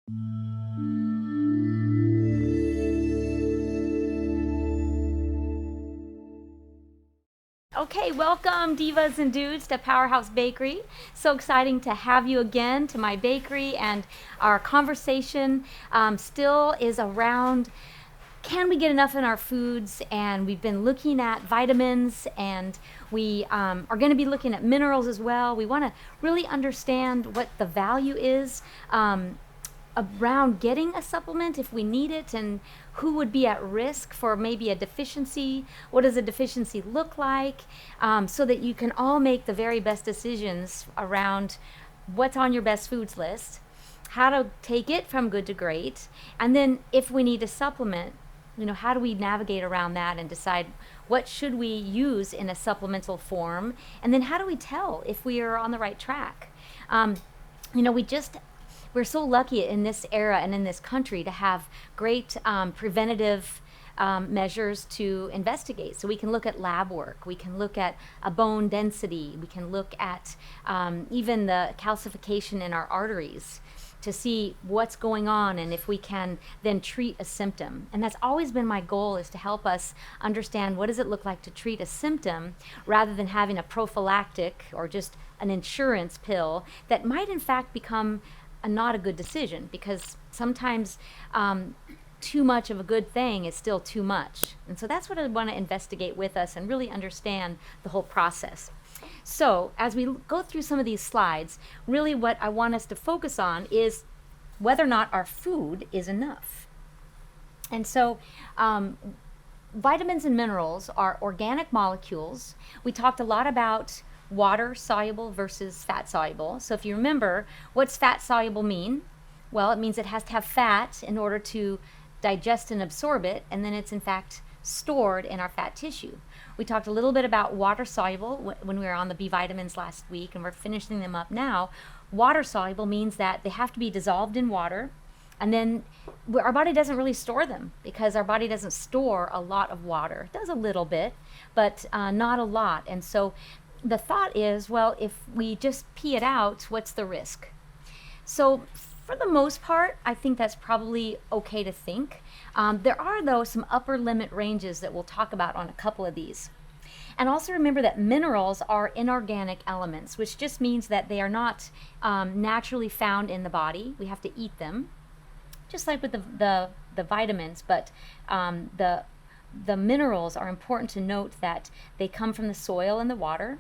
Okay, welcome divas and dudes to Powerhouse Bakery. So exciting to have you again to my bakery, and our conversation still is around, can we get enough in our foods? And we've been looking at vitamins, and we are going to be looking at minerals as well. We want to really understand what the value is around getting a supplement if we need it, and who would be at risk for maybe a deficiency. What does a deficiency look like? So that you can all make the very best decisions around what's on your best foods list, how to take it from good to great, and then if we need a supplement, how do we navigate around that and decide what should we use in a supplemental form, and then how do we tell if we are on the right track? We're so lucky in this era and in this country to have great preventative measures to investigate. So we can look at lab work, we can look at a bone density, we can look at even the calcification in our arteries to see what's going on, and if we can then treat a symptom. And that's always been my goal, is to help us understand what does it look like to treat a symptom, rather than having a prophylactic or just an insurance pill that might in fact become not a good decision, because sometimes too much of a good thing is still too much. And so that's what I want to investigate with us and really understand the whole process. So as we go through some of these slides, really what I want us to focus on is whether or not our food is enough. And so vitamins and minerals are organic molecules. We talked a lot about water soluble versus fat soluble. So if you remember, what's fat soluble mean? Well, it means it has to have fat in order to digest and absorb it, and then it's in fact stored in our fat tissue. We talked a little bit about water soluble when we were on the B vitamins last week, and we're finishing them up now. Water soluble means that they have to be dissolved in water, and then our body doesn't really store them, because our body doesn't store a lot of water. It does a little bit, but not a lot. And so the thought is, well, if we just pee it out, what's the risk? So for the most part, I think that's probably okay to think. There are, though, some upper limit ranges that we'll talk about on a couple of these. And also remember that minerals are inorganic elements, which just means that they are not naturally found in the body. We have to eat them, just like with the vitamins, but the minerals are important to note that they come from the soil and the water.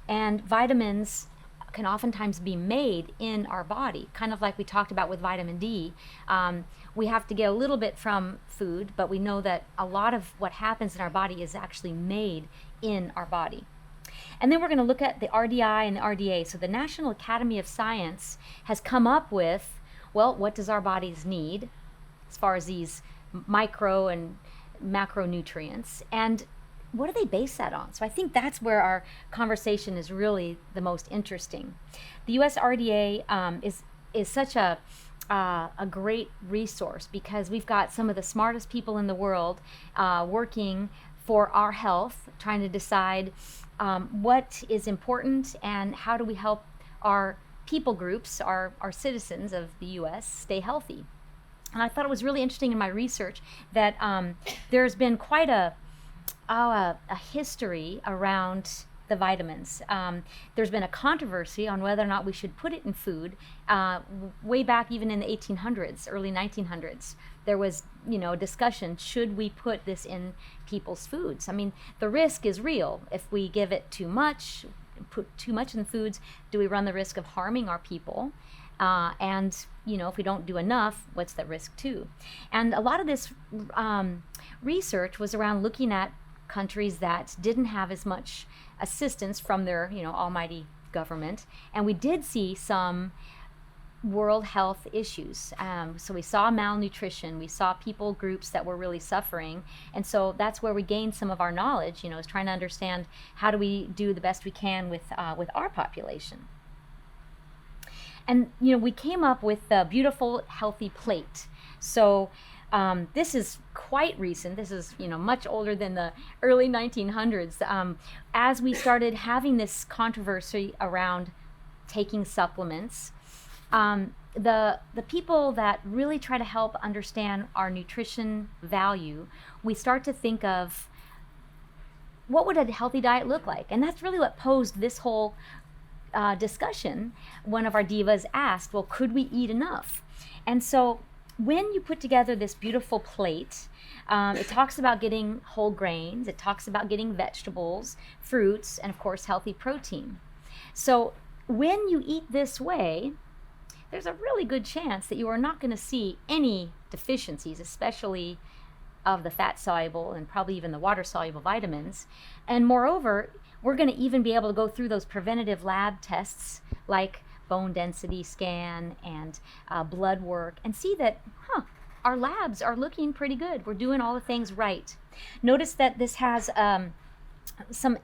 And vitamins can oftentimes be made in our body, kind of like we talked about with vitamin D. We have to get a little bit from food, but we know that a lot of what happens in our body is actually made in our body. And then we're going to look at the RDI and the RDA. So the National Academy of Science has come up with, well, what does our bodies need as far as these micro and macronutrients, and what do they base that on? So I think that's where our conversation is really the most interesting. The US RDA is such a great resource, because we've got some of the smartest people in the world working for our health, trying to decide what is important and how do we help our people groups, our citizens of the US, stay healthy. And I thought it was really interesting in my research that there's been quite a history around the vitamins. There's been a controversy on whether or not we should put it in food. Way back even in the 1800s, early 1900s, there was a discussion, should we put this in people's foods? I mean, the risk is real. If we give it too much, put too much in foods, do we run the risk of harming our people? And if we don't do enough, what's the risk too? And a lot of this research was around looking at countries that didn't have as much assistance from their almighty government, and we did see some world health issues. So we saw malnutrition, we saw people groups that were really suffering, and so that's where we gained some of our knowledge, is trying to understand how do we do the best we can with our population. And we came up with the beautiful healthy plate. So this is quite recent. This is much older than the early 1900s. As we started having this controversy around taking supplements, the people that really try to help understand our nutrition value, we start to think of what would a healthy diet look like? And that's really what posed this whole discussion. One of our divas asked, well, could we eat enough? And so when you put together this beautiful plate, it talks about getting whole grains, it talks about getting vegetables, fruits, and of course healthy protein. So when you eat this way, there's a really good chance that you are not going to see any deficiencies, especially of the fat soluble and probably even the water soluble vitamins. And moreover, we're going to even be able to go through those preventative lab tests like bone density scan and blood work and see that, our labs are looking pretty good. We're doing all the things right. Notice that this has some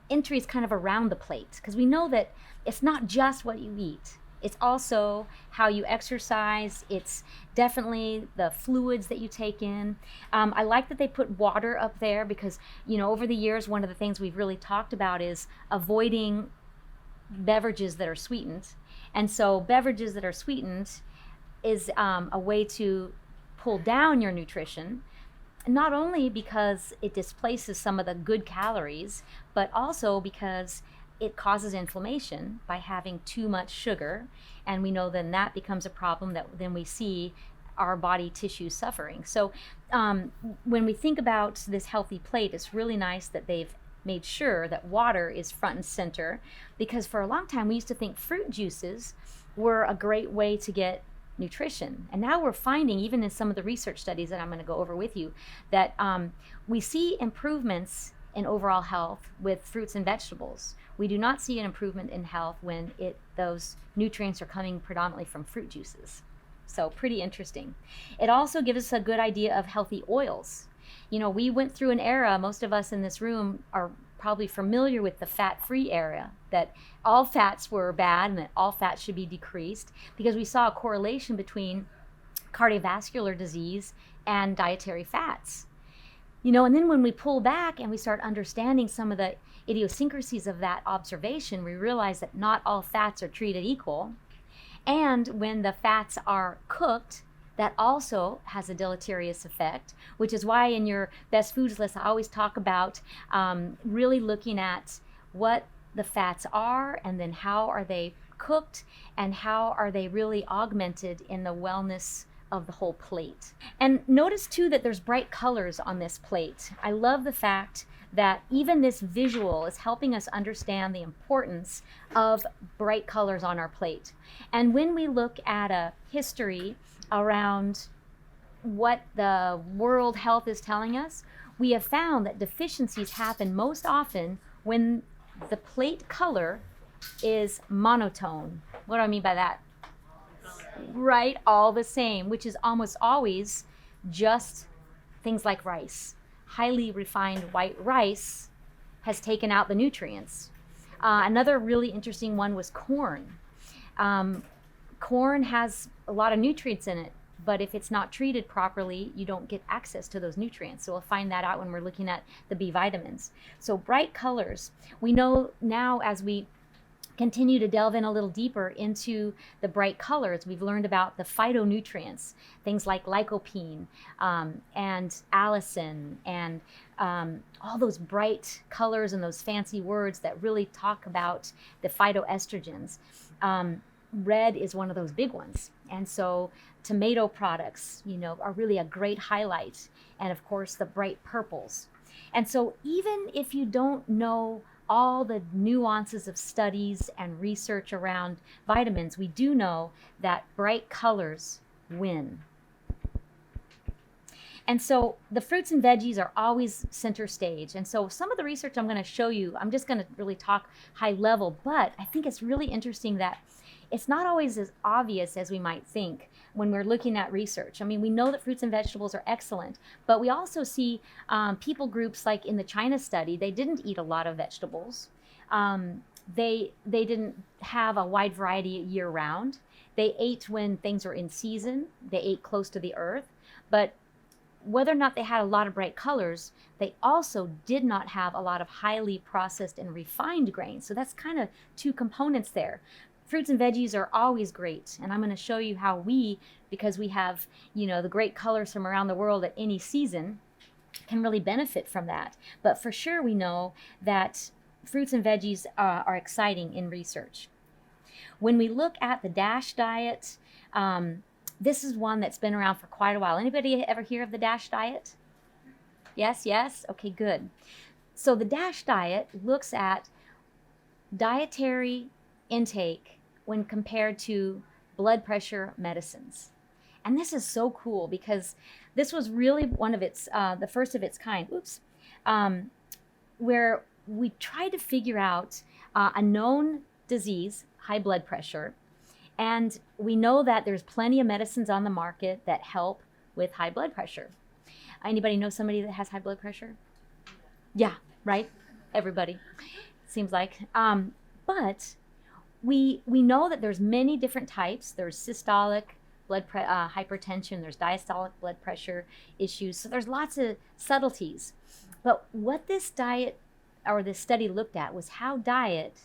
entries kind of around the plate, because we know that it's not just what you eat. It's also how you exercise. It's definitely the fluids that you take in. I like that they put water up there because, over the years, one of the things we've really talked about is avoiding beverages that are sweetened. And so beverages that are sweetened is a way to pull down your nutrition, not only because it displaces some of the good calories, but also because it causes inflammation by having too much sugar. And we know then that becomes a problem that then we see our body tissue suffering. So when we think about this healthy plate, it's really nice that they've made sure that water is front and center, because for a long time we used to think fruit juices were a great way to get nutrition. And now we're finding, even in some of the research studies that I'm going to go over with you, that we see improvements in overall health with fruits and vegetables. We do not see an improvement in health when those nutrients are coming predominantly from fruit juices. So pretty interesting. It also gives us a good idea of healthy oils. We went through an era, most of us in this room are probably familiar with the fat-free era, that all fats were bad and that all fats should be decreased, because we saw a correlation between cardiovascular disease and dietary fats. And then when we pull back and we start understanding some of the idiosyncrasies of that observation, we realize that not all fats are treated equal. And when the fats are cooked, that also has a deleterious effect, which is why in your best foods list, I always talk about really looking at what the fats are, and then how are they cooked, and how are they really augmented in the wellness of the whole plate. And notice too that there's bright colors on this plate. I love the fact that even this visual is helping us understand the importance of bright colors on our plate. And when we look at a history around what the World Health is telling us, we have found that deficiencies happen most often when the plate color is monotone. What do I mean by that? Right, all the same, which is almost always just things like rice. Highly refined white rice has taken out the nutrients. Another really interesting one was corn. Corn has a lot of nutrients in it, but if it's not treated properly, you don't get access to those nutrients. So we'll find that out when we're looking at the B vitamins. So bright colors. We know now, as we continue to delve in a little deeper into the bright colors, we've learned about the phytonutrients, things like lycopene and allicin, and all those bright colors and those fancy words that really talk about the phytoestrogens. Red is one of those big ones. And so tomato products, are really a great highlight. And of course, the bright purples. And so even if you don't know all the nuances of studies and research around vitamins, we do know that bright colors win. And so the fruits and veggies are always center stage. And so some of the research I'm going to show you, I'm just going to really talk high level, but I think it's really interesting that it's not always as obvious as we might think when we're looking at research. I mean, we know that fruits and vegetables are excellent, but we also see people groups like in the China study, they didn't eat a lot of vegetables. They didn't have a wide variety year round. They ate when things were in season. They ate close to the earth. But whether or not they had a lot of bright colors, they also did not have a lot of highly processed and refined grains. So that's kind of two components there. fruits and veggies are always great. And I'm going to show you how because we have, the great colors from around the world at any season, can really benefit from that. But for sure, we know that fruits and veggies are exciting in research. When we look at the DASH diet, this is one that's been around for quite a while. Anybody ever hear of the DASH diet? Yes? Okay, good. So the DASH diet looks at dietary intake when compared to blood pressure medicines. And this is so cool because this was really one of the first of its kind, where we tried to figure out a known disease, high blood pressure. And we know that there's plenty of medicines on the market that help with high blood pressure. Anybody know somebody that has high blood pressure? Yeah, right? Everybody, seems like. But we know that there's many different types. There's systolic hypertension, there's diastolic blood pressure issues. So there's lots of subtleties. But what this diet or this study looked at was how diet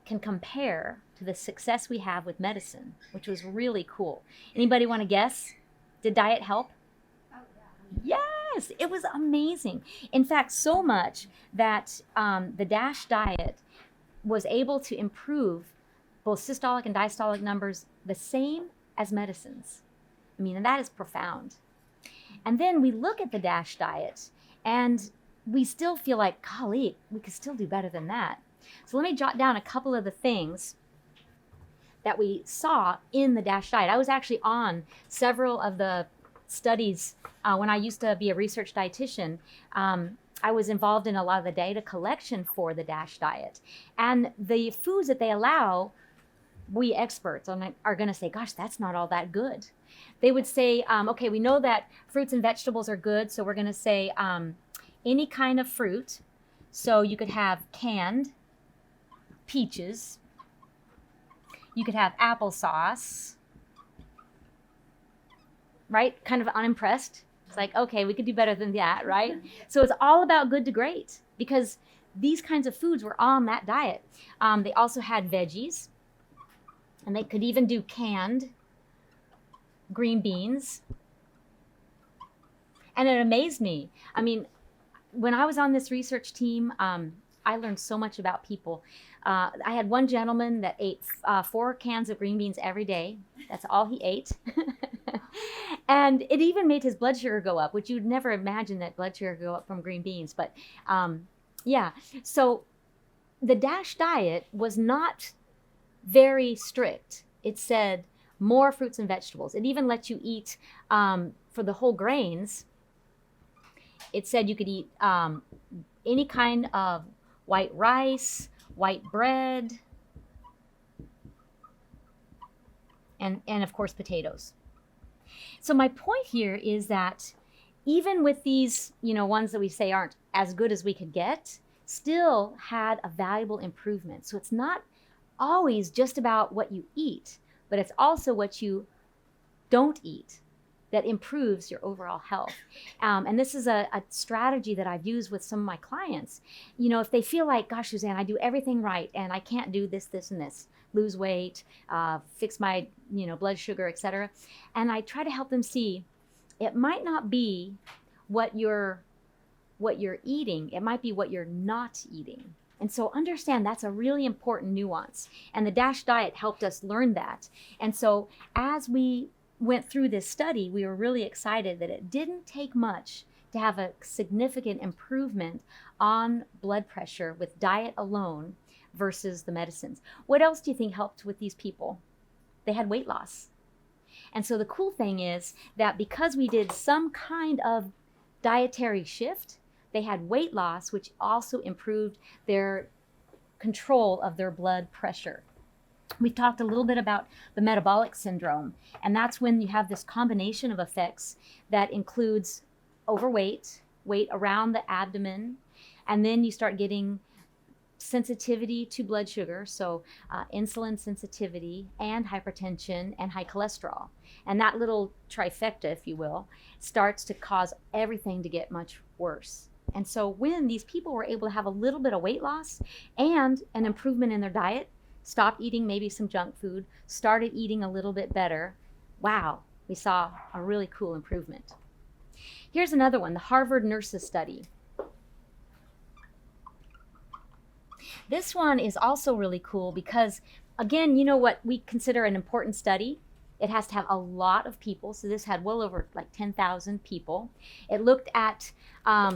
can compare to the success we have with medicine, which was really cool. Anybody want to guess? Did diet help? Oh, yeah. Yes, it was amazing. In fact, so much that the DASH diet was able to improve both systolic and diastolic numbers the same as medicines. I mean, and that is profound. And then we look at the DASH diet and we still feel like, golly, we could still do better than that. So let me jot down a couple of the things that we saw in the DASH diet. I was actually on several of the studies when I used to be a research dietitian. I was involved in a lot of the data collection for the DASH diet. And the foods that they allow, we experts are going to say, gosh, that's not all that good. They would say, okay, we know that fruits and vegetables are good, so we're going to say any kind of fruit. So you could have canned peaches. You could have applesauce, right? Kind of unimpressed. It's like, okay, we could do better than that, right? So it's all about good to great because these kinds of foods were on that diet. They also had veggies. And they could even do canned green beans. And it amazed me. I mean, when I was on this research team, I learned so much about people. I had one gentleman that ate 4 cans of green beans every day. That's all he ate. And it even made his blood sugar go up, which you'd never imagine that blood sugar go up from green beans. But yeah, so the DASH diet was not very strict. It said more fruits and vegetables. It even let you eat, for the whole grains, it said you could eat any kind of white rice, white bread, and of course potatoes. So my point here is that even with these, ones that we say aren't as good as we could get, still had a valuable improvement. So it's not always just about what you eat, but it's also what you don't eat that improves your overall health. And this is a strategy that I've used with some of my clients. If they feel like, gosh, Suzanne, I do everything right and I can't do this, this, and this, lose weight, fix my, blood sugar, etc. And I try to help them see it might not be what you're eating, it might be what you're not eating. And so understand that's a really important nuance. And the DASH diet helped us learn that. And so as we went through this study, we were really excited that it didn't take much to have a significant improvement on blood pressure with diet alone versus the medicines. What else do you think helped with these people? They had weight loss. And so the cool thing is that because we did some kind of dietary shift, they had weight loss, which also improved their control of their blood pressure. We've talked a little bit about the metabolic syndrome, and that's when you have this combination of effects that includes overweight, weight around the abdomen, and then you start getting sensitivity to blood sugar, so insulin sensitivity and hypertension and high cholesterol. And that little trifecta, if you will, starts to cause everything to get much worse. And so when these people were able to have a little bit of weight loss and an improvement in their diet, stopped eating maybe some junk food, started eating a little bit better, wow, we saw a really cool improvement. Here's another one, the Harvard Nurses Study. This one is also really cool because, again, you know what we consider an important study? It has to have a lot of people. So this had well over like 10,000 people. It looked at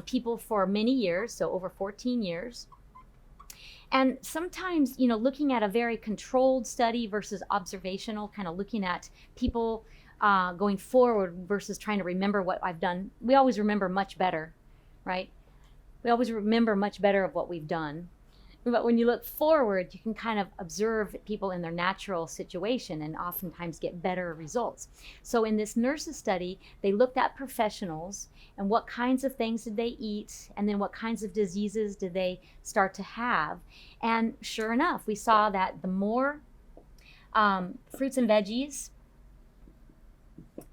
people for many years, so over 14 years. And sometimes, you know, looking at a very controlled study versus observational, kind of looking at people going forward versus trying to remember what I've done, we always remember much better, right? We always remember much better of what we've done. But when you look forward, you can kind of observe people in their natural situation and oftentimes get better results. So in this nurses study, they looked at professionals and what kinds of things did they eat, and then what kinds of diseases did they start to have. And sure enough, we saw that the more fruits and veggies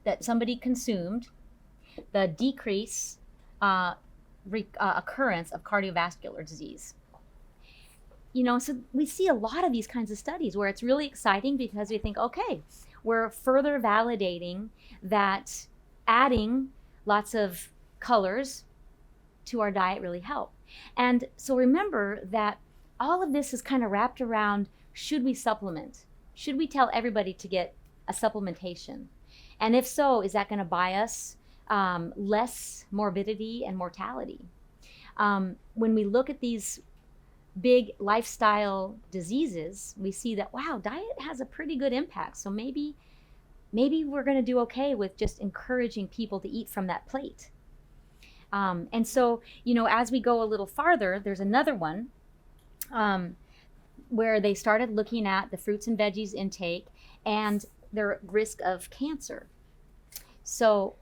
that somebody consumed, the decrease occurrence of cardiovascular disease. You know, so we see a lot of these kinds of studies where it's really exciting because we think, okay, we're further validating that adding lots of colors to our diet really help. And so remember that all of this is kind of wrapped around, should we supplement? Should we tell everybody to get a supplementation? And if so, is that going to buy us less morbidity and mortality? When we look at these big lifestyle diseases, we see that, wow, diet has a pretty good impact. So maybe we're going to do okay with just encouraging people to eat from that plate. And so, you know, as we go a little farther, there's another one where they started looking at the fruits and veggies intake and their risk of cancer. So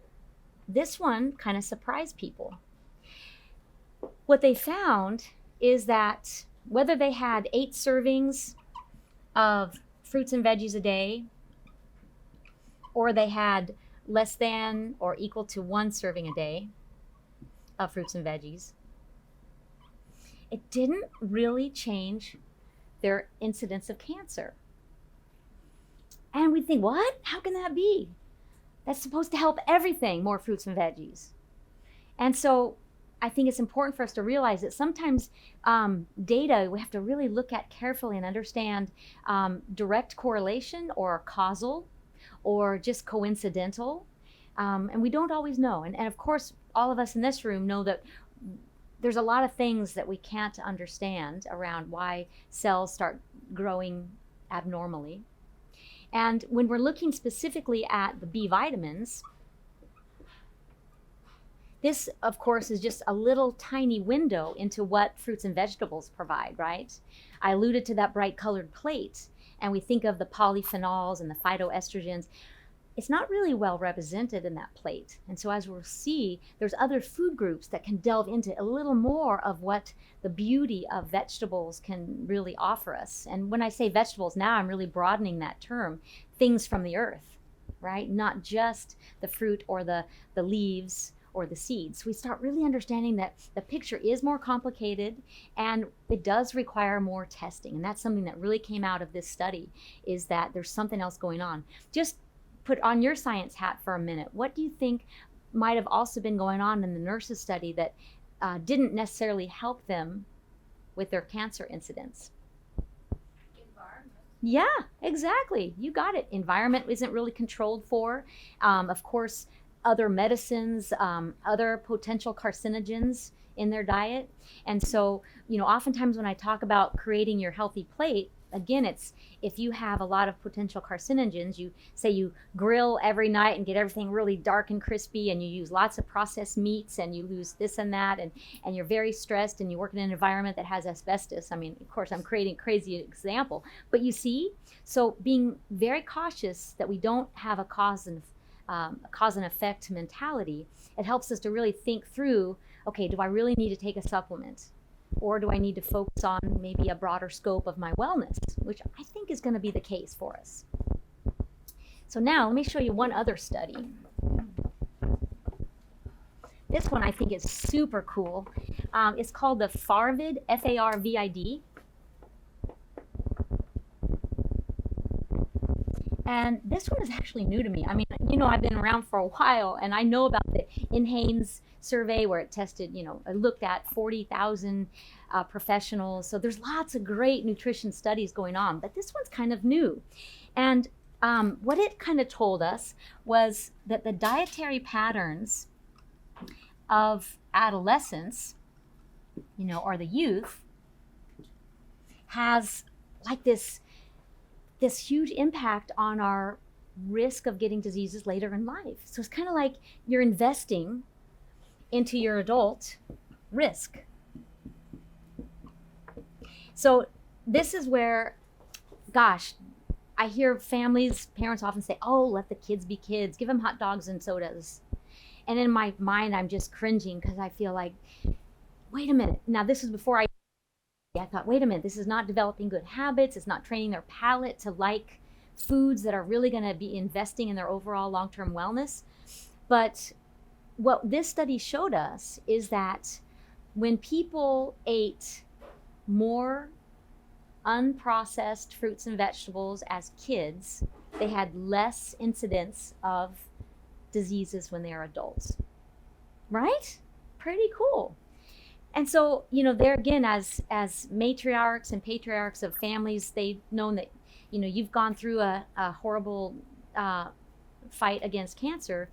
this one kind of surprised people. What they found is that whether they had 8 servings of fruits and veggies a day, or they had less than or equal to 1 serving a day of fruits and veggies, it didn't really change their incidence of cancer. And we think, what? How can that be? That's supposed to help everything, more fruits and veggies. And so I think it's important for us to realize that sometimes data we have to really look at carefully and understand direct correlation or causal or just coincidental. And we don't always know. And of course, all of us in this room know that there's a lot of things that we can't understand around why cells start growing abnormally. And when we're looking specifically at the B vitamins, this, of course, is just a little tiny window into what fruits and vegetables provide, right? I alluded to that bright colored plate, and we think of the polyphenols and the phytoestrogens. It's not really well represented in that plate. And so as we'll see, there's other food groups that can delve into a little more of what the beauty of vegetables can really offer us. And when I say vegetables now, I'm really broadening that term, things from the earth, right? Not just the fruit or the leaves or the seeds. We start really understanding that the picture is more complicated and it does require more testing. And that's something that really came out of this study, is that there's something else going on. Just put on your science hat for a minute. What do you think might have also been going on in the nurses study that didn't necessarily help them with their cancer incidence? Environment. Yeah, exactly. You got it. Environment isn't really controlled for. Of course, other medicines, other potential carcinogens in their diet. And so, you know, oftentimes when I talk about creating your healthy plate, again, it's if you have a lot of potential carcinogens, you say you grill every night and get everything really dark and crispy, and you use lots of processed meats, and you lose this and that, and you're very stressed, and you work in an environment that has asbestos. I mean, of course, I'm creating a crazy example, but you see, so being very cautious that we don't have a cause and effect mentality, it helps us to really think through, okay, do I really need to take a supplement? Or do I need to focus on maybe a broader scope of my wellness, which I think is going to be the case for us. So now let me show you one other study. This one I think is super cool. It's called the FARVID, F-A-R-V-I-D. And this one is actually new to me. I mean, I've been around for a while, and I know about the NHANES survey where it tested, it looked at 40,000 professionals. So there's lots of great nutrition studies going on, but this one's kind of new. And what it kind of told us was that the dietary patterns of adolescents, or the youth, has like this huge impact on our risk of getting diseases later in life. So it's kind of like you're investing into your adult risk. So this is where, gosh, I hear parents often say, oh, let the kids be kids, give them hot dogs and sodas. And in my mind, I'm just cringing because I feel like, wait a minute. Now, this is before I thought, wait a minute, this is not developing good habits. It's not training their palate to like foods that are really going to be investing in their overall long-term wellness. But what this study showed us is that when people ate more unprocessed fruits and vegetables as kids, they had less incidence of diseases when they are adults. Right? Pretty cool. And so, there again, as matriarchs and patriarchs of families, they've known that, you've gone through a horrible fight against cancer.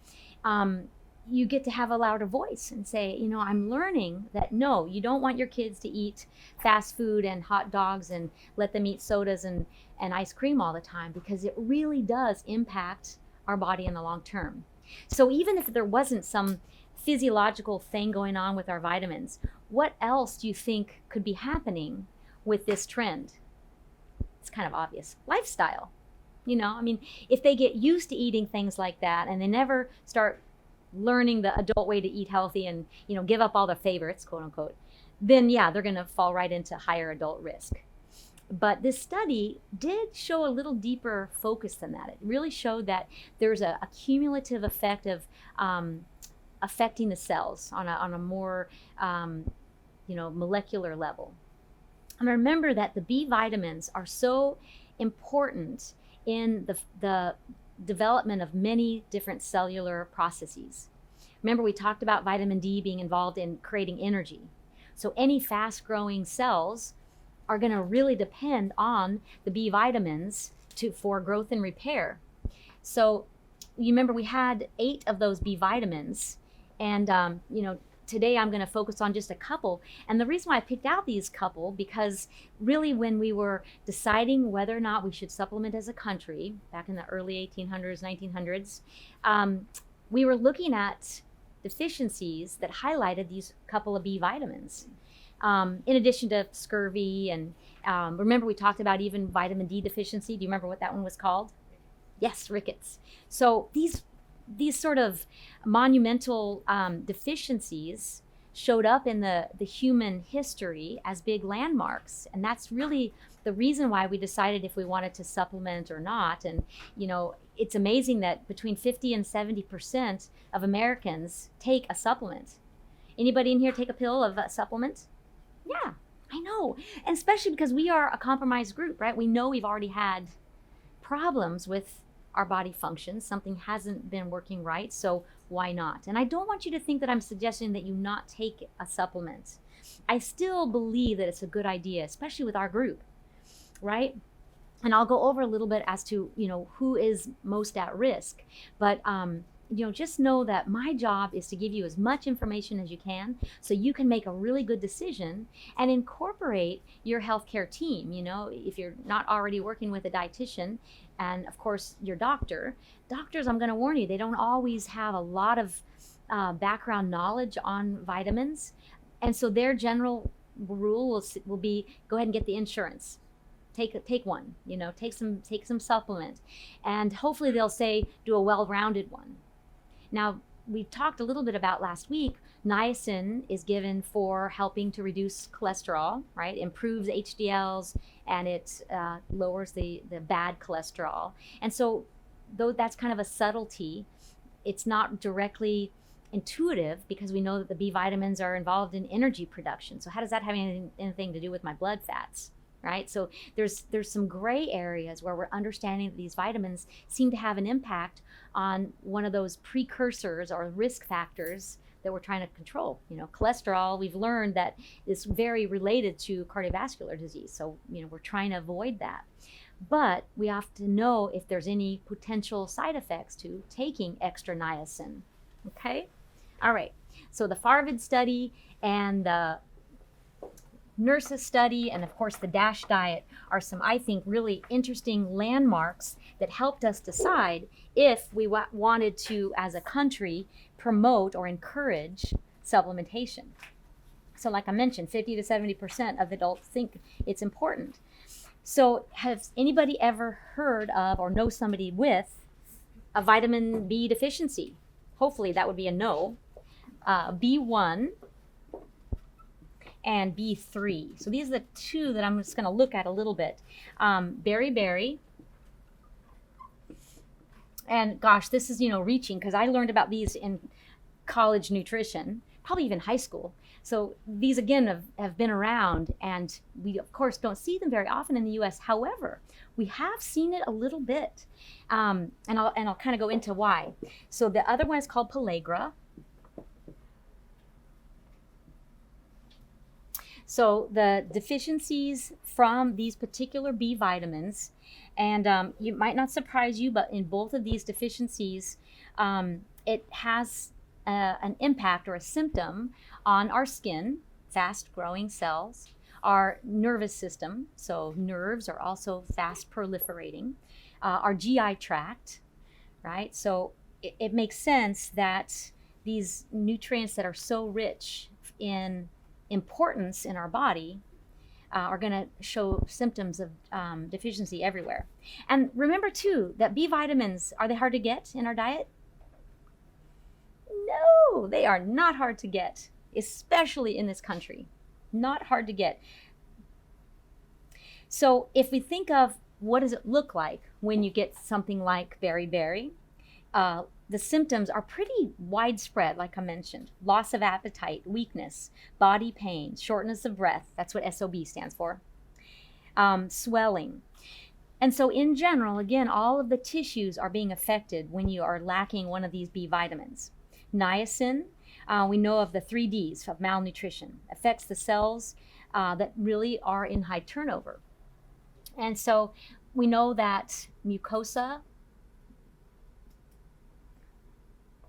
You get to have a louder voice and say, I'm learning that no, you don't want your kids to eat fast food and hot dogs and let them eat sodas and ice cream all the time, because it really does impact our body in the long term. So even if there wasn't some physiological thing going on with our vitamins, what else do you think could be happening with this trend? It's kind of obvious. Lifestyle. If they get used to eating things like that and they never start learning the adult way to eat healthy and, give up all the favorites, quote unquote, then yeah, they're going to fall right into higher adult risk. But this study did show a little deeper focus than that. It really showed that there's a cumulative effect of affecting the cells on a more molecular level. And remember that the B vitamins are so important in the development of many different cellular processes. Remember, we talked about vitamin D being involved in creating energy. So any fast-growing cells are going to really depend on the B vitamins for growth and repair. So you remember we had 8 of those B vitamins, and today I'm going to focus on just a couple. And the reason why I picked out these couple, because really when we were deciding whether or not we should supplement as a country back in the early 1800s, 1900s, we were looking at deficiencies that highlighted these couple of B vitamins. In addition to scurvy and remember we talked about even vitamin D deficiency. Do you remember what that one was called? Yes, rickets. So these sort of monumental deficiencies showed up in the human history as big landmarks. And that's really the reason why we decided if we wanted to supplement or not. And, it's amazing that between 50 and 70% of Americans take a supplement. Anybody in here take a pill of a supplement? Yeah, I know. And especially because we are a compromised group, right? We know we've already had problems with our body functions. Something hasn't been working right, so why not? And I don't want you to think that I'm suggesting that you not take a supplement. I still believe that it's a good idea, especially with our group, right? And I'll go over a little bit as to, who is most at risk. But, just know that my job is to give you as much information as you can so you can make a really good decision and incorporate your healthcare team. If you're not already working with a dietitian, and of course your doctors, I'm going to warn you, they don't always have a lot of background knowledge on vitamins. And so their general rule will be, go ahead and get the insurance. Take one, take some supplement. And hopefully they'll say, do a well-rounded one. Now, we talked a little bit about last week, niacin is given for helping to reduce cholesterol, right? Improves HDLs, and it lowers the bad cholesterol. And so, though that's kind of a subtlety, it's not directly intuitive because we know that the B vitamins are involved in energy production. So how does that have anything to do with my blood fats? right? So there's some gray areas where we're understanding that these vitamins seem to have an impact on one of those precursors or risk factors that we're trying to control. Cholesterol, we've learned that is very related to cardiovascular disease. So, we're trying to avoid that. But we have to know if there's any potential side effects to taking extra niacin. Okay? All right. So the Farvid study and the nurses study and of course the DASH diet are some, I think, really interesting landmarks that helped us decide if we wanted to, as a country, promote or encourage supplementation. So like I mentioned, 50 to 70% of adults think it's important. So has anybody ever heard of or know somebody with a vitamin B deficiency? Hopefully that would be a no. B1 and B3. So these are the two that I'm just going to look at a little bit. Berry. And gosh, this is, reaching, because I learned about these in college nutrition, probably even high school. So these, again, have been around, and we, of course, don't see them very often in the U.S. However, we have seen it a little bit, and I'll kind of go into why. So the other one is called pellagra. So the deficiencies from these particular B vitamins, and it might not surprise you, but in both of these deficiencies, it has an impact or a symptom on our skin, fast-growing cells, our nervous system, so nerves are also fast proliferating, our GI tract, right? So it makes sense that these nutrients that are so rich in importance in our body are going to show symptoms of deficiency everywhere. And remember too that B vitamins, are they hard to get in our diet? No, they are not hard to get, especially in this country. Not hard to get. So if we think of what does it look like when you get something like berry, the symptoms are pretty widespread, like I mentioned. Loss of appetite, weakness, body pain, shortness of breath. That's what SOB stands for. Swelling. And so in general, again, all of the tissues are being affected when you are lacking one of these B vitamins. Niacin, we know of the 3 Ds of malnutrition, affects the cells that really are in high turnover. And so we know that mucosa,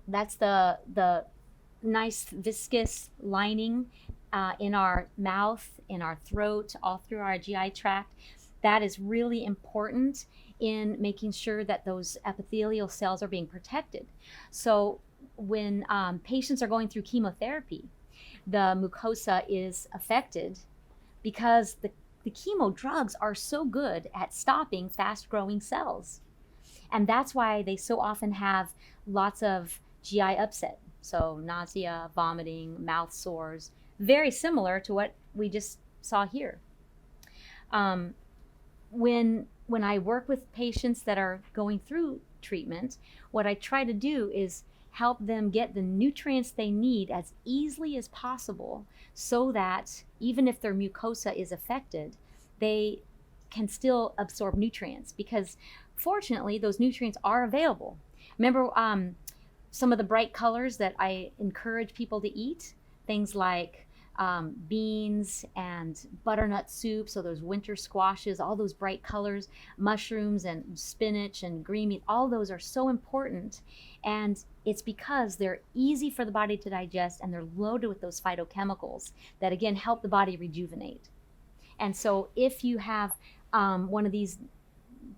that's the nice viscous lining in our mouth, in our throat, all through our GI tract. That is really important in making sure that those epithelial cells are being protected. So when patients are going through chemotherapy, the mucosa is affected because the chemo drugs are so good at stopping fast-growing cells. And that's why they so often have lots of GI upset. So nausea, vomiting, mouth sores, very similar to what we just saw here. When I work with patients that are going through treatment, what I try to do is help them get the nutrients they need as easily as possible so that even if their mucosa is affected, they can still absorb nutrients, because fortunately those nutrients are available. Remember some of the bright colors that I encourage people to eat? Things like beans and butternut soup, so those winter squashes, all those bright colors, mushrooms and spinach and green meat, all those are so important. And it's because they're easy for the body to digest and they're loaded with those phytochemicals that, again, help the body rejuvenate. And so if you have one of these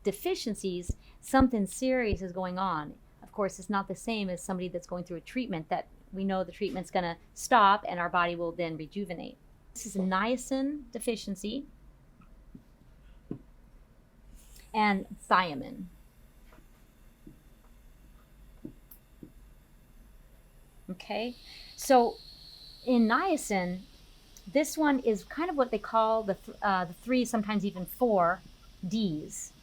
deficiencies, something serious is going on. Of course, it's not the same as somebody that's going through a treatment that we know the treatment's going to stop and our body will then rejuvenate. This is a niacin deficiency and thiamine. Okay, so in niacin, this one is kind of what they call the 3, sometimes even 4 Ds.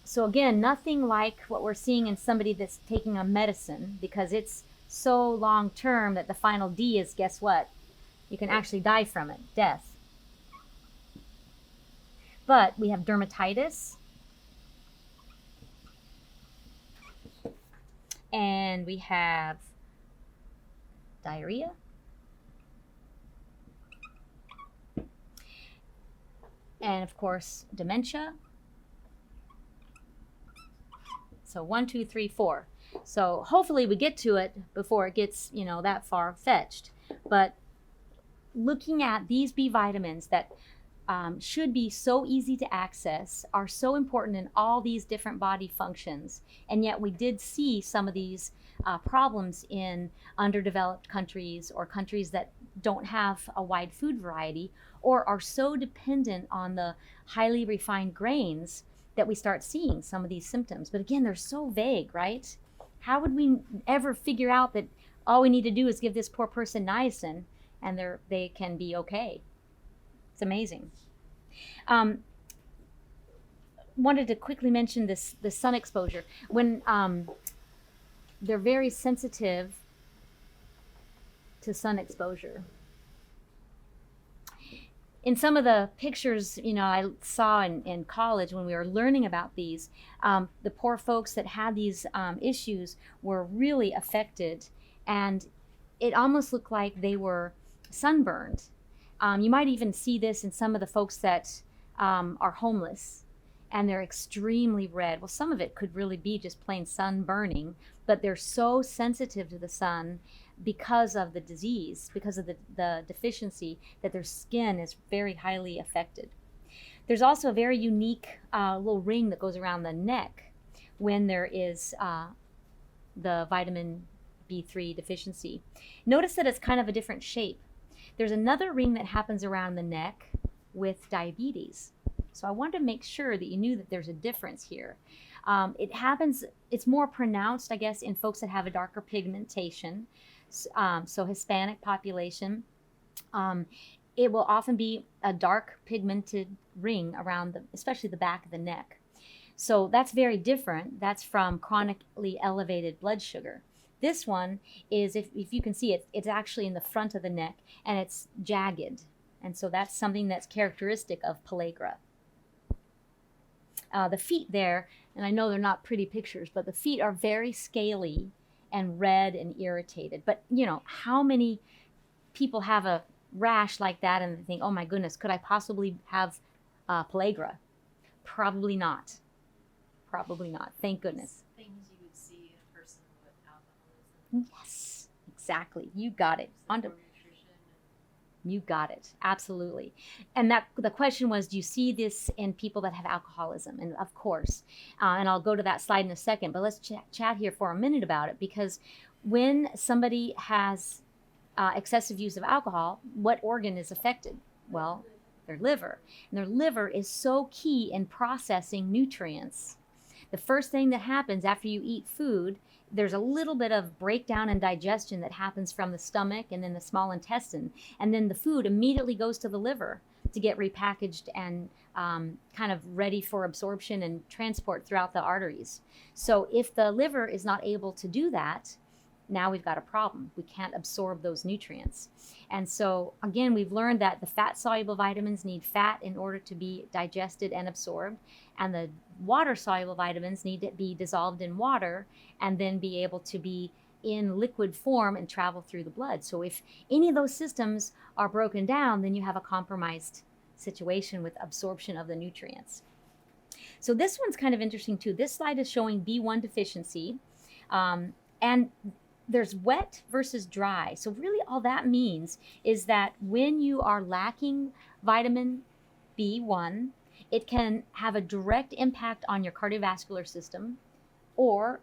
So again, nothing like what we're seeing in somebody that's taking a medicine, because it's so long term that the final D is, guess what? You can actually die from it, death. But we have dermatitis, and we have diarrhea, and of course dementia. So 1, 2, 3, 4. So hopefully we get to it before it gets, that far fetched. But looking at these B vitamins that should be so easy to access, are so important in all these different body functions, and yet we did see some of these problems in underdeveloped countries or countries that don't have a wide food variety or are so dependent on the highly refined grains that we start seeing some of these symptoms. But again, they're so vague, right? How would we ever figure out that all we need to do is give this poor person niacin and they can be okay? It's amazing. Wanted to quickly mention the sun exposure. When they're very sensitive to sun exposure. In some of the pictures, I saw in college when we were learning about these, the poor folks that had these issues were really affected, and it almost looked like they were sunburned. You might even see this in some of the folks that are homeless, and they're extremely red. Well, some of it could really be just plain sun burning, but they're so sensitive to the sun because of the disease, because of the deficiency, that their skin is very highly affected. There's also a very unique little ring that goes around the neck when there is the vitamin B3 deficiency. Notice that it's kind of a different shape. There's another ring that happens around the neck with diabetes. So I wanted to make sure that you knew that there's a difference here. It's more pronounced, I guess, in folks that have a darker pigmentation. So Hispanic population, it will often be a dark pigmented ring around especially the back of the neck. So that's very different. That's from chronically elevated blood sugar. This one is, if you can see it, it's actually in the front of the neck and it's jagged. And so that's something that's characteristic of pellagra. The feet there, and I know they're not pretty pictures, but the feet are very scaly and red and irritated. But how many people have a rash like that and they think, oh my goodness, could I possibly have pellagra? Probably not. Probably not. Thank goodness. Things you would see in a person with alcoholism. Yes, exactly. You got it. You got it. Absolutely. And the question was, do you see this in people that have alcoholism? And of course, and I'll go to that slide in a second, but let's chat here for a minute about it, because when somebody has excessive use of alcohol, what organ is affected? Well, their liver. And their liver is so key in processing nutrients. The first thing that happens after you eat food, there's a little bit of breakdown and digestion that happens from the stomach and then the small intestine. And then the food immediately goes to the liver to get repackaged and kind of ready for absorption and transport throughout the arteries. So if the liver is not able to do that, now we've got a problem. We can't absorb those nutrients. And so again, we've learned that the fat-soluble vitamins need fat in order to be digested and absorbed, and the water-soluble vitamins need to be dissolved in water and then be able to be in liquid form and travel through the blood. So if any of those systems are broken down, then you have a compromised situation with absorption of the nutrients. So this one's kind of interesting too. This slide is showing B1 deficiency, and there's wet versus dry. So really all that means is that when you are lacking vitamin B1, it can have a direct impact on your cardiovascular system,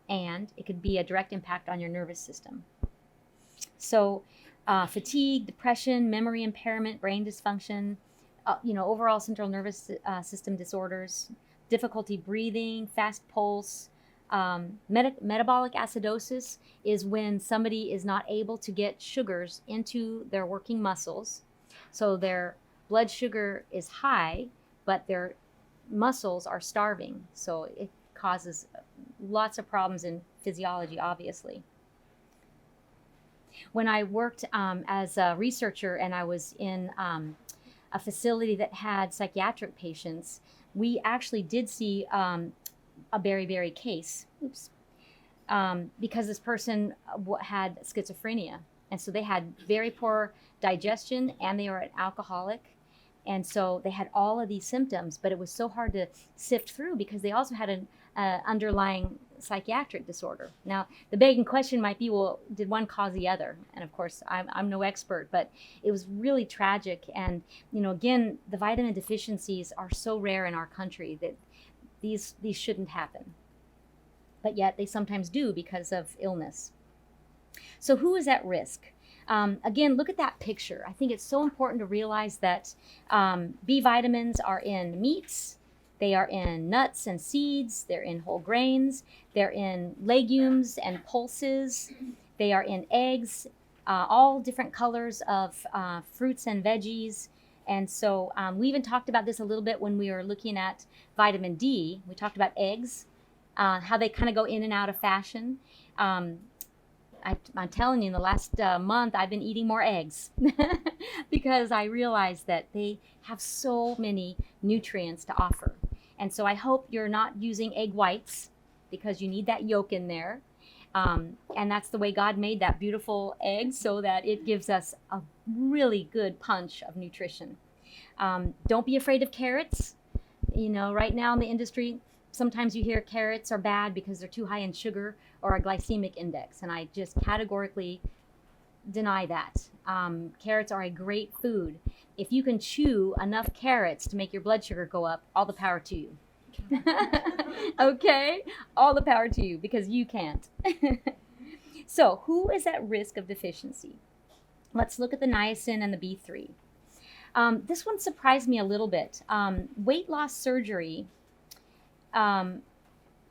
and it could be a direct impact on your nervous system. So fatigue, depression, memory impairment, brain dysfunction, overall central nervous system disorders, difficulty breathing, fast pulse. Metabolic acidosis is when somebody is not able to get sugars into their working muscles. So their blood sugar is high, but their muscles are starving. So it causes lots of problems in physiology, obviously. When I worked as a researcher and I was in a facility that had psychiatric patients, we actually did see a beriberi case. Oops. Because this person had schizophrenia. And so they had very poor digestion and they were an alcoholic. And so they had all of these symptoms, but it was so hard to sift through because they also had an underlying psychiatric disorder. Now, the begging question might be, well, did one cause the other? And of course, I'm no expert, but it was really tragic. And, again, the vitamin deficiencies are so rare in our country that these shouldn't happen. But yet they sometimes do because of illness. So who is at risk? Again, look at that picture. I think it's so important to realize that B vitamins are in meats, they are in nuts and seeds, they're in whole grains, they're in legumes and pulses, they are in eggs, all different colors of fruits and veggies. And so we even talked about this a little bit when we were looking at vitamin D. We talked about eggs, how they kind of go in and out of fashion. I'm telling you, in the last month, I've been eating more eggs because I realized that they have so many nutrients to offer. And so I hope you're not using egg whites because you need that yolk in there. And that's the way God made that beautiful egg, so that it gives us a really good punch of nutrition. Don't be afraid of carrots. Right now in the industry, sometimes you hear carrots are bad because they're too high in sugar or a glycemic index, and I just categorically deny that. Carrots are a great food. If you can chew enough carrots to make your blood sugar go up, all the power to you. Okay? All the power to you, because you can't. So, who is at risk of deficiency? Let's look at the niacin and the B3. This one surprised me a little bit. Weight loss surgery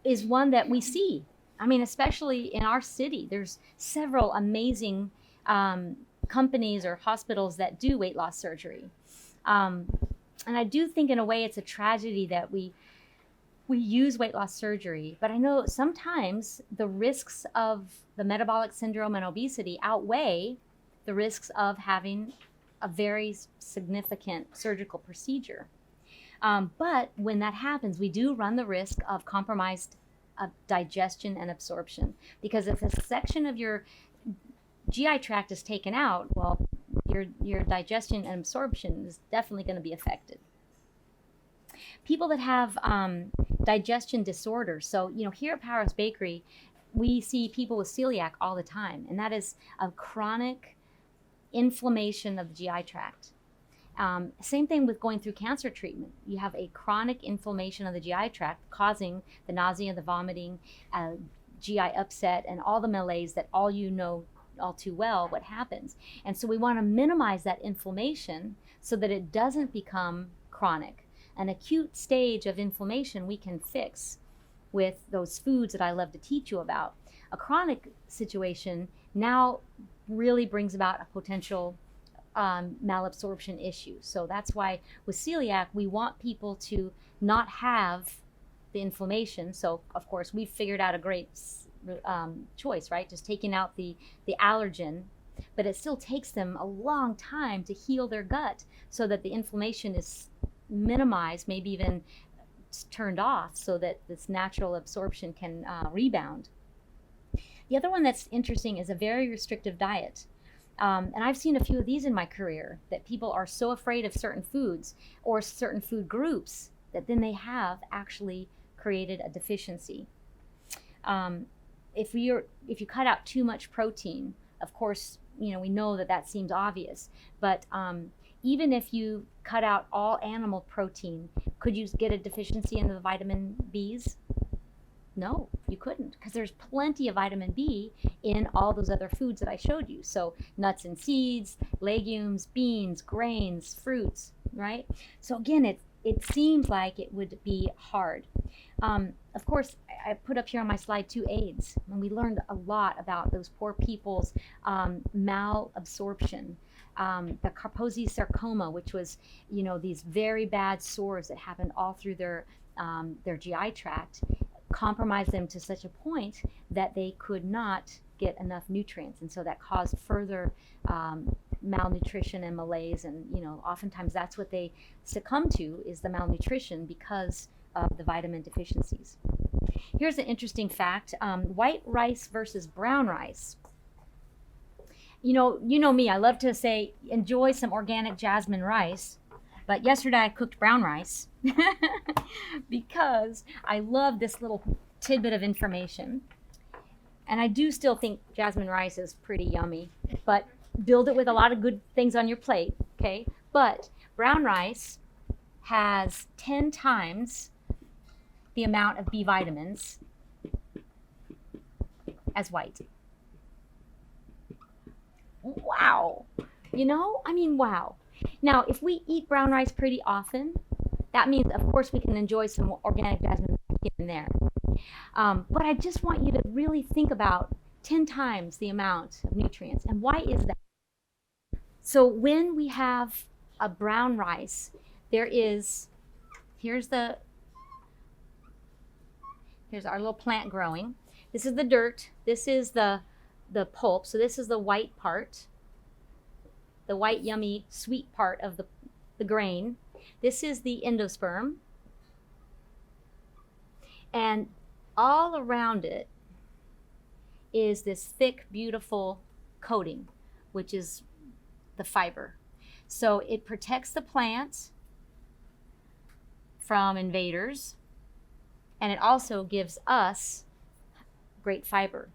is one that we see. I mean, especially in our city, there's several amazing companies or hospitals that do weight loss surgery. And I do think in a way it's a tragedy that we use weight loss surgery, but I know sometimes the risks of the metabolic syndrome and obesity outweigh the risks of having a very significant surgical procedure. But when that happens, we do run the risk of compromised digestion and absorption, because if a section of your GI tract is taken out, well, your digestion and absorption is definitely going to be affected. People that have digestion disorders, so here at Powerhouse Bakery, we see people with celiac all the time, and that is a chronic inflammation of the GI tract. Same thing with going through cancer treatment. You have a chronic inflammation of the GI tract causing the nausea, the vomiting, GI upset, and all the malaise that all you know all too well what happens. And so we want to minimize that inflammation so that it doesn't become chronic. An acute stage of inflammation we can fix with those foods that I love to teach you about. A chronic situation now really brings about a potential malabsorption issue. So that's why with celiac, we want people to not have the inflammation. So of course, we've figured out a great choice, right? Just taking out the allergen, but it still takes them a long time to heal their gut so that the inflammation is minimized, maybe even turned off, so that this natural absorption can rebound. The other one that's interesting is a very restrictive diet. And I've seen a few of these in my career, that people are so afraid of certain foods or certain food groups that then they have actually created a deficiency. If you cut out too much protein, of course, we know that seems obvious, but even if you cut out all animal protein, could you get a deficiency in the vitamin Bs? No, you couldn't, because there's plenty of vitamin B in all those other foods that I showed you. So nuts and seeds, legumes, beans, grains, fruits, right? So again, it seems like it would be hard. Of course, I put up here on my slide 2 AIDS, and we learned a lot about those poor people's malabsorption. The Kaposi sarcoma, which was, these very bad sores that happened all through their GI tract, compromised them to such a point that they could not get enough nutrients, and so that caused further malnutrition and malaise, and oftentimes that's what they succumb to, is the malnutrition because of the vitamin deficiencies. Here's an interesting fact. White rice versus brown rice. You know me, I love to say enjoy some organic jasmine rice, but yesterday I cooked brown rice because I love this little tidbit of information. And I do still think jasmine rice is pretty yummy, but build it with a lot of good things on your plate, okay? But brown rice has 10 times the amount of B vitamins as white. Wow. Wow. Now, if we eat brown rice pretty often, that means, of course, we can enjoy some organic jasmine here and there. But I just want you to really think about 10 times the amount of nutrients. And why is that? So when we have a brown rice, here's our little plant growing. This is the dirt. This is the pulp. So this is the white part, the white, yummy, sweet part of the grain. This is the endosperm. And all around it is this thick, beautiful coating, which is the fiber. So it protects the plant from invaders, and it also gives us great fiber.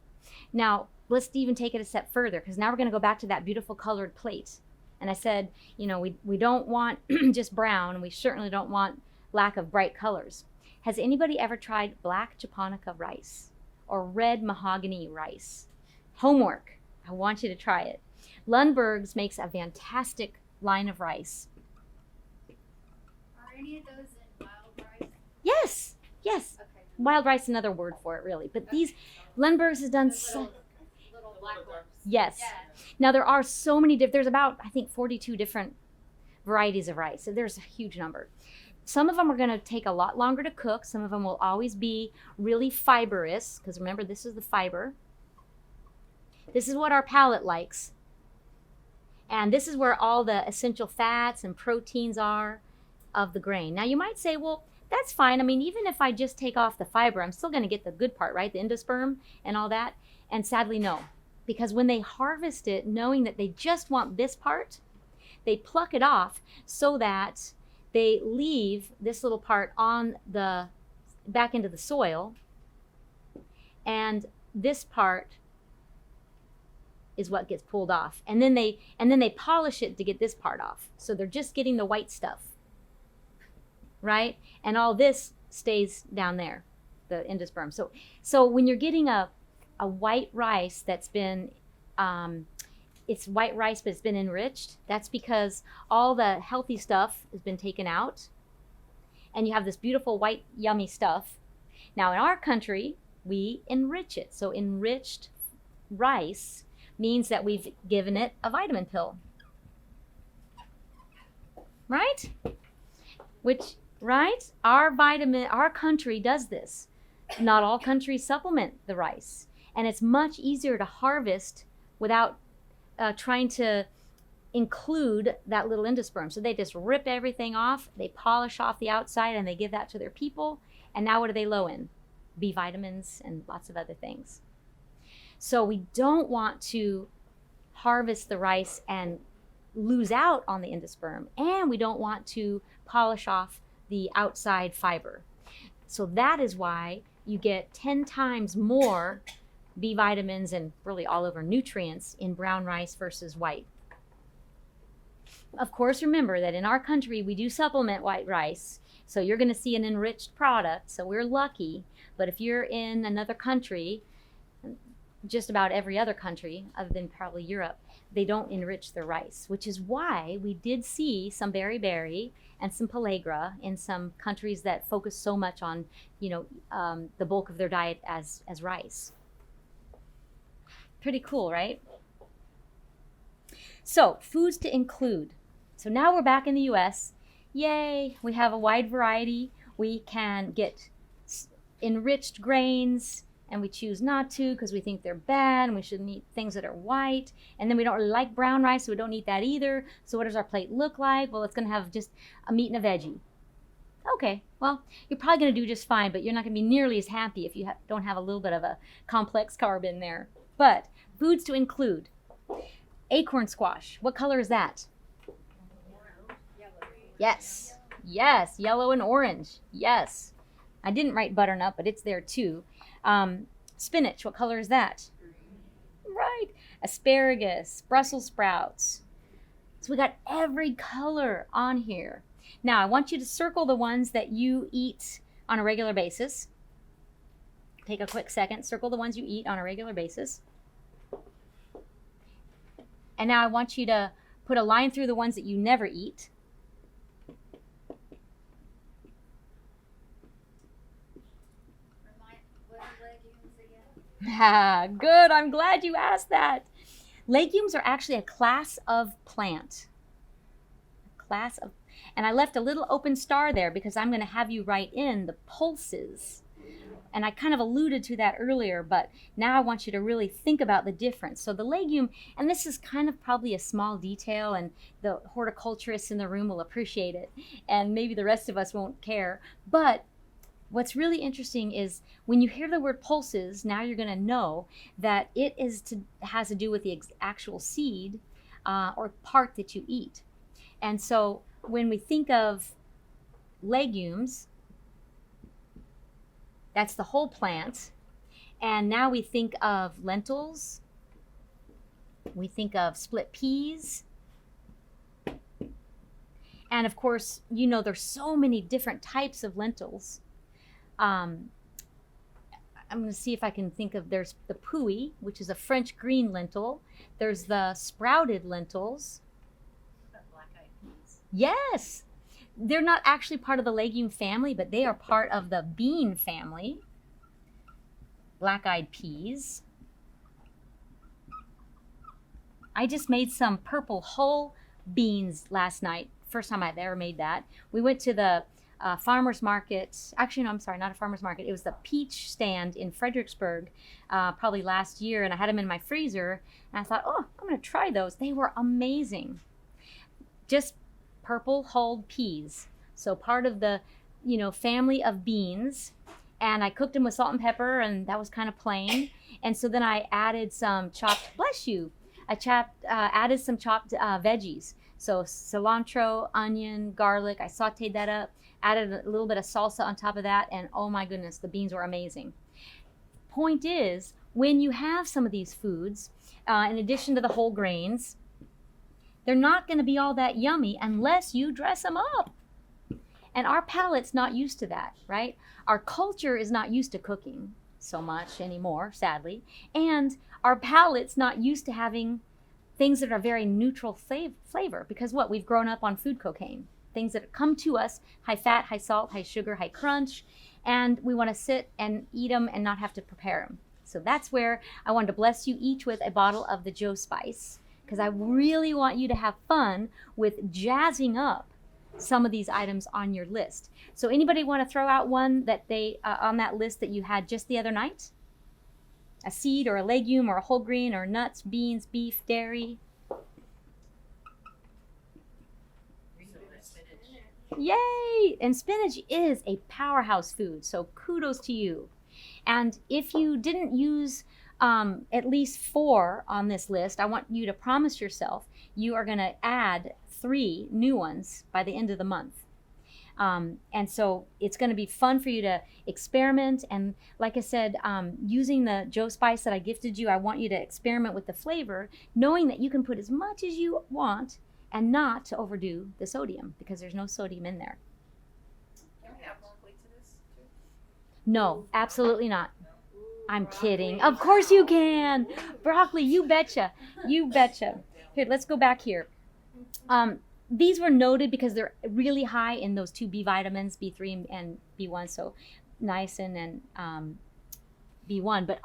Now, let's even take it a step further, because now we're going to go back to that beautiful colored plate. And I said, we don't want just brown, and we certainly don't want lack of bright colors. Has anybody ever tried black japonica rice or red mahogany rice? Homework. I want you to try it. Lundberg's makes a fantastic line of rice. Are any of those in wild rice? Yes. Okay. Wild rice is another word for it, really. But these, Lundberg's has done so. Little black ones. Yes. Yeah. Now there are so many there's about, I think, 42 different varieties of rice. So there's a huge number. Some of them are going to take a lot longer to cook. Some of them will always be really fibrous, because remember, this is the fiber. This is what our palate likes. And this is where all the essential fats and proteins are of the grain. Now you might say, well, that's fine. Even if I just take off the fiber, I'm still going to get the good part, right? The endosperm and all that. And sadly, no. Because when they harvest it, knowing that they just want this part, they pluck it off so that they leave this little part back into the soil, and this part is what gets pulled off. And then they polish it to get this part off. So they're just getting the white stuff, right? And all this stays down there, the endosperm. So when you're getting a white rice that's been it's white rice, but it's been enriched. That's because all the healthy stuff has been taken out, and you have this beautiful white, yummy stuff. Now, in our country, we enrich it. So enriched rice means that we've given it a vitamin pill, right? Our country does this. Not all countries supplement the rice, and it's much easier to harvest without trying to include that little endosperm. So they just rip everything off, they polish off the outside, and they give that to their people. And now what are they low in? B vitamins and lots of other things. So we don't want to harvest the rice and lose out on the endosperm, and we don't want to polish off the outside fiber. So that is why you get 10 times more B vitamins and really all over nutrients in brown rice versus white. Of course, remember that in our country, we do supplement white rice. So you're going to see an enriched product. So we're lucky. But if you're in another country, just about every other country, other than probably Europe, they don't enrich their rice, which is why we did see some berry and some pellagra in some countries that focus so much on, the bulk of their diet as rice. Pretty cool, right? So, foods to include. So now we're back in the US. Yay, we have a wide variety. We can get enriched grains, and we choose not to because we think they're bad and we shouldn't eat things that are white. And then we don't really like brown rice, so we don't eat that either. So what does our plate look like? Well, it's going to have just a meat and a veggie. Okay, well, you're probably going to do just fine, but you're not going to be nearly as happy if you don't have a little bit of a complex carb in there. But foods to include. Acorn squash. What color is that? Yes. Yes, yellow and orange. Yes. I didn't write butternut, but it's there too. Spinach. What color is that? Right. Asparagus, Brussels sprouts. So we got every color on here. Now, I want you to circle the ones that you eat on a regular basis. Take a quick second. Circle the ones you eat on a regular basis. And now I want you to put a line through the ones that you never eat. What are legumes again? Ah, good. I'm glad you asked that. Legumes are actually a class of plant. And I left a little open star there because I'm going to have you write in the pulses. And I kind of alluded to that earlier, but now I want you to really think about the difference. So the legume, and this is kind of probably a small detail, and the horticulturists in the room will appreciate it, and maybe the rest of us won't care. But what's really interesting is when you hear the word pulses, now you're going to know that it has to do with the actual seed or part that you eat. And so when we think of legumes, that's the whole plant. And now we think of lentils. We think of split peas. And of course, you know, there's so many different types of lentils. I'm going to see if I can think of, there's the pouy, which is a French green lentil. There's the sprouted lentils. Black-eyed peas. Yes. They're not actually part of the legume family, but they are part of the bean family. Black-eyed peas. I just made some purple whole beans last night. First time I've ever made that. We went to the farmer's market. Actually, no, I'm sorry, not a farmer's market. It was the peach stand in Fredericksburg probably last year, and I had them in my freezer. And I thought, oh, I'm going to try those. They were amazing. Just purple whole peas, so part of the family of beans, and I cooked them with salt and pepper, and that was kind of plain. And so then I added some chopped, added some chopped veggies, so cilantro, onion, garlic. I sauteed that up, added a little bit of salsa on top of that, and oh my goodness, the beans were amazing. Point is, when you have some of these foods, in addition to the whole grains, they're not going to be all that yummy unless you dress them up. And our palate's not used to that, right? Our culture is not used to cooking so much anymore, sadly. And our palate's not used to having things that are very neutral flavor. Because what? We've grown up on food cocaine. Things that come to us, high fat, high salt, high sugar, high crunch. And we want to sit and eat them and not have to prepare them. So that's where I wanted to bless you each with a bottle of the Joe Spice, because I really want you to have fun with jazzing up some of these items on your list. So anybody want to throw out one that they on that list that you had just the other night? A seed or a legume or a whole grain or nuts, beans, beef, dairy? Yay! And spinach is a powerhouse food, so kudos to you. And if you didn't use at least 4 on this list, I want you to promise yourself you are going to add 3 new ones by the end of the month. And so it's going to be fun for you to experiment. And like I said, using the Joe Spice that I gifted you, I want you to experiment with the flavor, knowing that you can put as much as you want and not to overdo the sodium, because there's no sodium in there. Can we add broccoli to this too? No, absolutely not. I'm kidding. Of course you can. Broccoli, you betcha. You betcha. Here, let's go back here. These were noted because they're really high in those 2 B vitamins, B3 and B1, so niacin and B1. But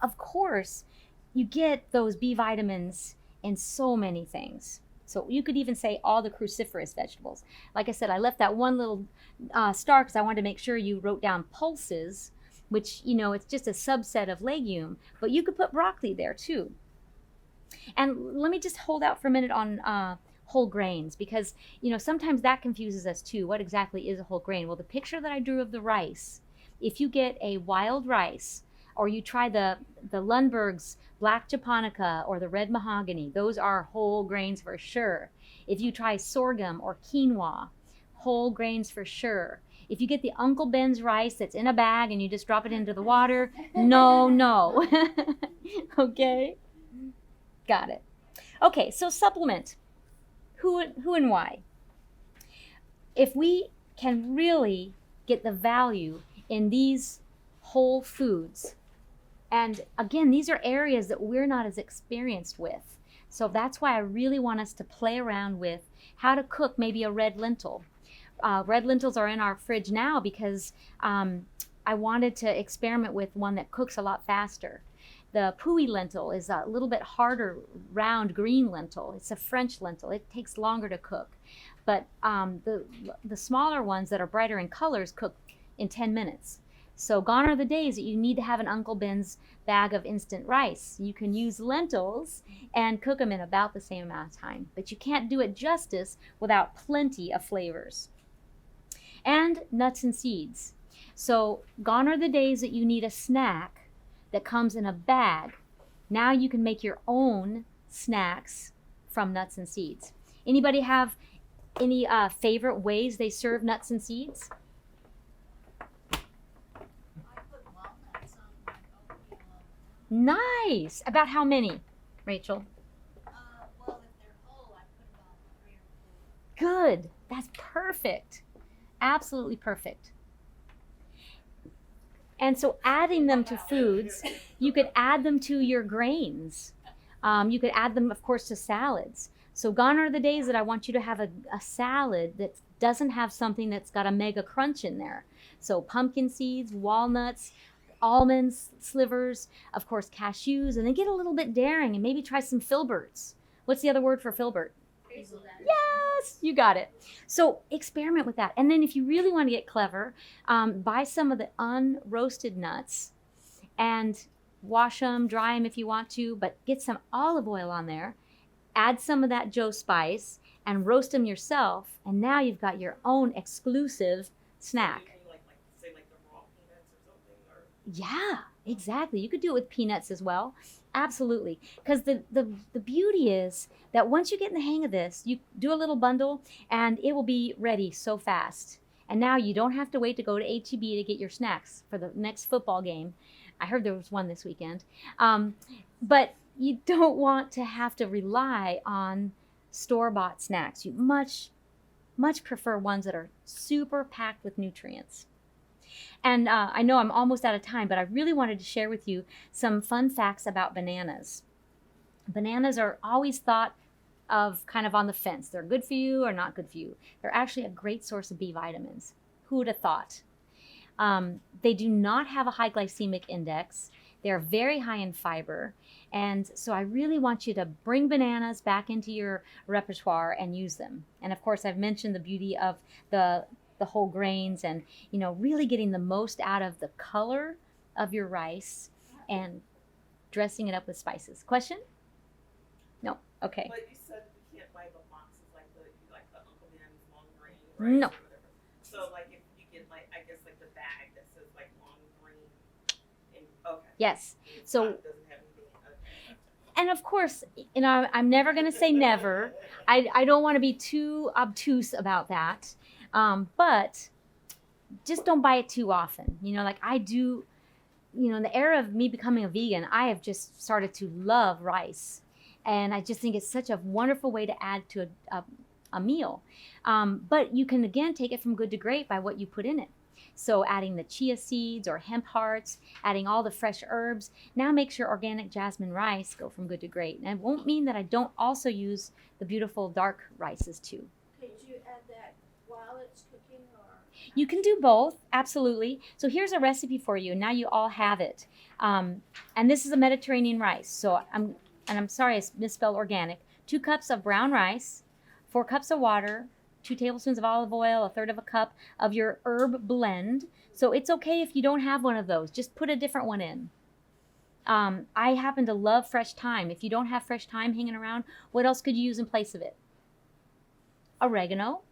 of course, you get those B vitamins in so many things. So you could even say all the cruciferous vegetables. Like I said, I left that one little star because I wanted to make sure you wrote down pulses, which, you know, it's just a subset of legume, but you could put broccoli there too. And let me just hold out for a minute on whole grains, because, you know, sometimes that confuses us too. What exactly is a whole grain? Well, the picture that I drew of the rice, if you get a wild rice, or you try the Lundberg's black japonica or the red mahogany, those are whole grains for sure. If you try sorghum or quinoa, whole grains for sure. If you get the Uncle Ben's rice that's in a bag and you just drop it into the water, no. Okay? Got it. Okay, so supplement. Who and why? If we can really get the value in these whole foods, and again, these are areas that we're not as experienced with. So that's why I really want us to play around with how to cook maybe a red lentil. Red lentils are in our fridge now because I wanted to experiment with one that cooks a lot faster. The Puy lentil is a little bit harder, round green lentil. It's a French lentil. It takes longer to cook. But the smaller ones that are brighter in colors cook in 10 minutes. So gone are the days that you need to have an Uncle Ben's bag of instant rice. You can use lentils and cook them in about the same amount of time. But you can't do it justice without plenty of flavors. And nuts and seeds. So gone are the days that you need a snack that comes in a bag. Now you can make your own snacks from nuts and seeds. Anybody have any favorite ways they serve nuts and seeds? I put walnuts on my oatmeal. Nice. About how many, Rachel? Well, if they're whole, I put about 3 or 4. Good. That's perfect. Absolutely perfect. And so adding them to foods, you could add them to your grains. You could add them, of course, to salads. So gone are the days that I want you to have a salad that doesn't have something that's got a mega crunch in there. So pumpkin seeds, walnuts, almonds, slivers, of course, cashews, and then get a little bit daring and maybe try some filberts. What's the other word for filbert? Hazelnut. Yes, you got it. So experiment with that. And then if you really want to get clever, buy some of the unroasted nuts and wash them, dry them if you want to, but get some olive oil on there, add some of that Joe spice, and roast them yourself. And now you've got your own exclusive snack. Say like the raw peanuts or something, or Yeah, exactly. You could do it with peanuts as well. Absolutely. Because the beauty is that once you get in the hang of this, you do a little bundle and it will be ready so fast. And now you don't have to wait to go to H-E-B to get your snacks for the next football game. I heard there was one this weekend. But you don't want to have to rely on store-bought snacks. You much prefer ones that are super packed with nutrients. And I know I'm almost out of time, but I really wanted to share with you some fun facts about bananas. Bananas are always thought of kind of on the fence. They're good for you or not good for you. They're actually a great source of B vitamins. Who would have thought? They do not have a high glycemic index. They're very high in fiber. And so I really want you to bring bananas back into your repertoire and use them. And of course, I've mentioned the beauty of the whole grains and, you know, really getting the most out of the color of your rice and dressing it up with spices. Question? No? Okay. But you said we can't buy the boxes like the Uncle Ben's long grain rice No. or whatever. So like if you get like I guess like the bag that says like long grain and okay. Yes. It's So, not- it doesn't have anything. Okay. and of course, you know, I'm never going to say never. I don't want to be too obtuse about that. But just don't buy it too often. You know, like I do, you know, in the era of me becoming a vegan, I have just started to love rice. And I just think it's such a wonderful way to add to a meal. But you can, again, take it from good to great by what you put in it. So adding the chia seeds or hemp hearts, adding all the fresh herbs, now makes your organic jasmine rice go from good to great. And it won't mean that I don't also use the beautiful dark rices too. Could you add that while it's cooking, or? You can do both, absolutely. So here's a recipe for you. Now you all have it. And this is a Mediterranean rice. So I'm sorry I misspelled organic. 2 cups of brown rice, 4 cups of water, 2 tablespoons of olive oil, 1/3 of a cup of your herb blend. So it's okay if you don't have one of those. Just put a different one in. I happen to love fresh thyme. If you don't have fresh thyme hanging around, what else could you use in place of it? Oregano.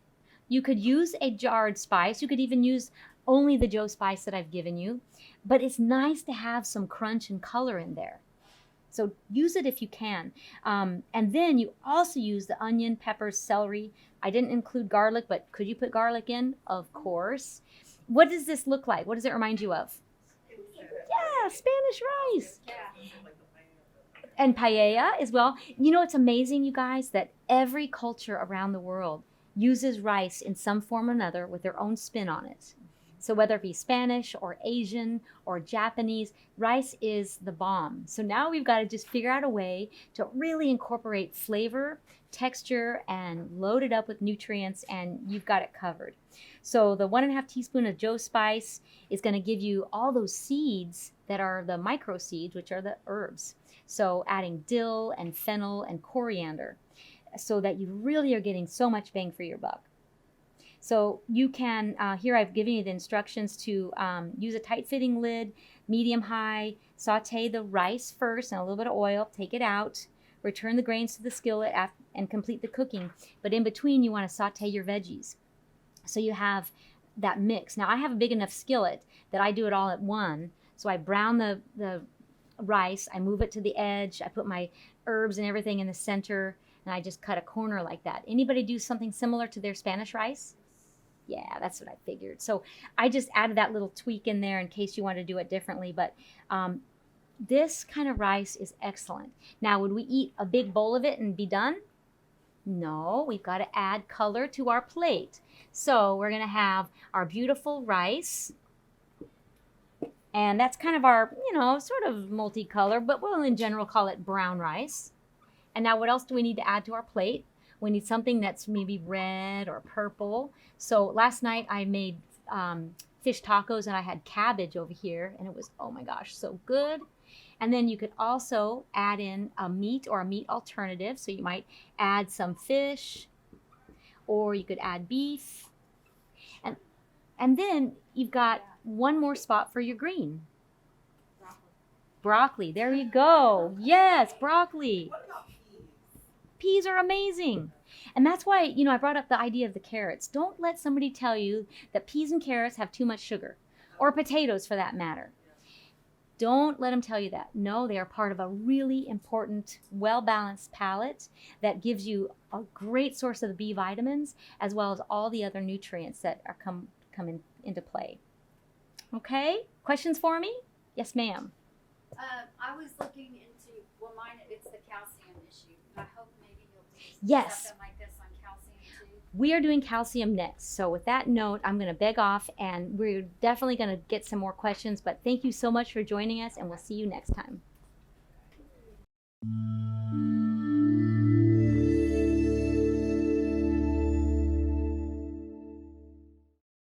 You could use a jarred spice. You could even use only the Joe spice that I've given you. But it's nice to have some crunch and color in there. So use it if you can. And then you also use the onion, peppers, celery. I didn't include garlic, but could you put garlic in? Of course. What does this look like? What does it remind you of? Yeah, Spanish rice. And paella as well. You know, it's amazing, you guys, that every culture around the world uses rice in some form or another with their own spin on it. So whether it be Spanish or Asian or Japanese, rice is the bomb. So now we've got to just figure out a way to really incorporate flavor, texture, and load it up with nutrients, and you've got it covered. So the 1.5 teaspoon of Joe spice is going to give you all those seeds that are the micro seeds, which are the herbs. So adding dill and fennel and coriander, so that you really are getting so much bang for your buck. So you can, here I've given you the instructions to use a tight-fitting lid, medium-high, saute the rice first in a little bit of oil, take it out, return the grains to the skillet and complete the cooking. But in between, you want to saute your veggies. So you have that mix. Now I have a big enough skillet that I do it all at one. So I brown the rice, I move it to the edge, I put my herbs and everything in the center, and I just cut a corner like that. Anybody do something similar to their Spanish rice? Yeah, that's what I figured. So I just added that little tweak in there in case you want to do it differently. But this kind of rice is excellent. Now, would we eat a big bowl of it and be done? No, we've got to add color to our plate. So we're going to have our beautiful rice. And that's kind of our, you know, sort of multicolor, but we'll in general call it brown rice. And now what else do we need to add to our plate? We need something that's maybe red or purple. So last night I made fish tacos, and I had cabbage over here, and it was, oh my gosh, so good. And then you could also add in a meat or a meat alternative. So you might add some fish, or you could add beef. And then you've got one more spot for your green. Broccoli. There you go. Yes, broccoli. What about peas? Peas are amazing. And that's why, you know, I brought up the idea of the carrots. Don't let somebody tell you that peas and carrots have too much sugar, or potatoes for that matter. Don't let them tell you that. No, they are part of a really important, well-balanced palate that gives you a great source of the B vitamins, as well as all the other nutrients that are come into play. Okay, questions for me? Yes, ma'am. I was looking into, well, mine, it's the calcium issue. I hope maybe you'll do Yes. something like this on calcium too. We are doing calcium next. So with that note, I'm going to beg off, and we're definitely going to get some more questions. But thank you so much for joining us, and we'll see you next time.